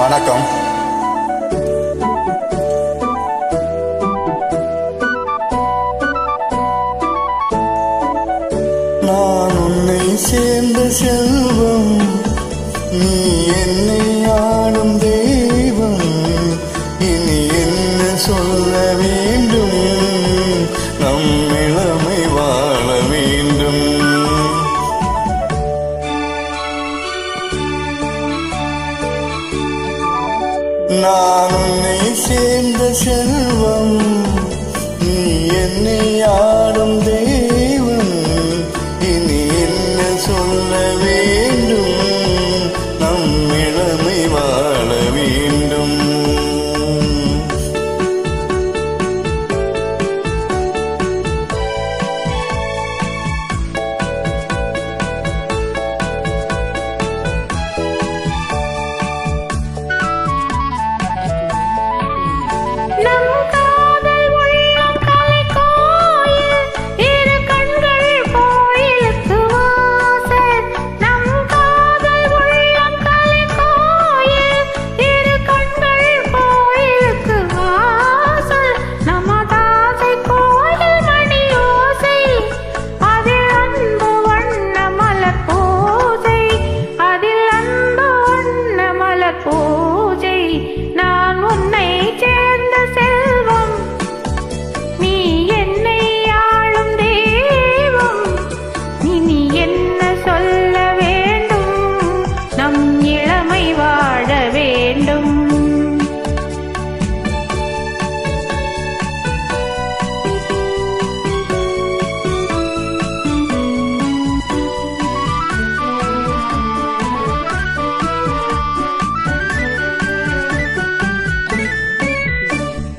வணக்கம். நான் உன்னை சேர்ந்த செல்வம், நீ என்னை ஆளும் தெய்வம். இனி என்ன சொல்ல வேண்டும், நம் இளமை வாழ வேண்டும். நான் உன்னை சேர்ந்த செல்வம், நீ என்னை ஆளும் தெய்வம். இனி என்ன சொல்ல வேண்டும், நம் இளமை வாழ வேண்டும்.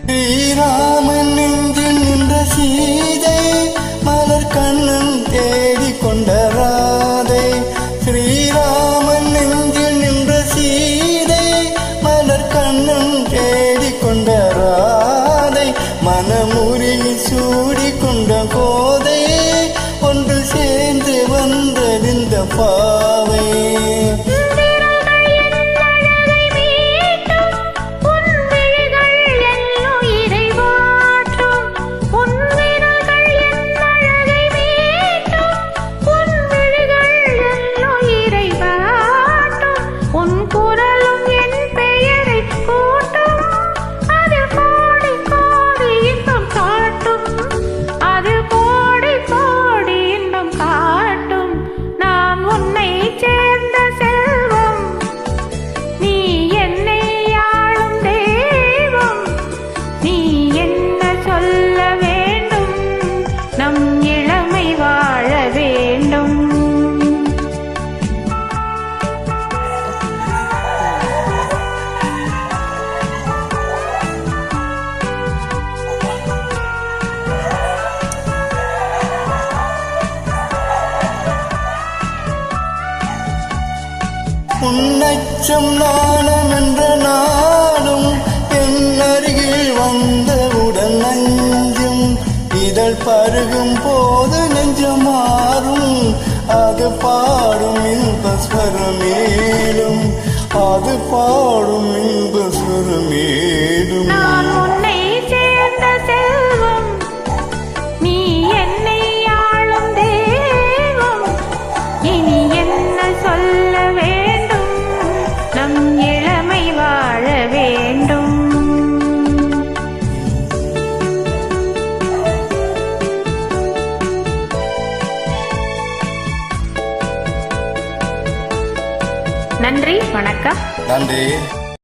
ஸ்ரீராமன் நெஞ்சில் நின்ற சீதை, மலர் கண்ணன் தேடிக் கொண்ட ராதை. ஸ்ரீராமன் நெஞ்சில் நின்ற சீதை, மலர் கண்ணன் தேடிக் கொண்ட ராதை. மனமுருகி சூடிக் கொண்ட கோதை, ஒன்று சேர்ந்து வந்தறிந்த பாவை. உன்னச்சம் நாணம் என்ற நாடும் என் அருகில் வந்தவுடன் நஞ்சும். இதழ் பருகும் போது நெஞ்சம் மாறும், அது பாடும் இன்ப ஸ்வரமேலும், அது பாடும் இன்ப ஸ்வரமேலும். நன்றி, வணக்கம். நன்றி.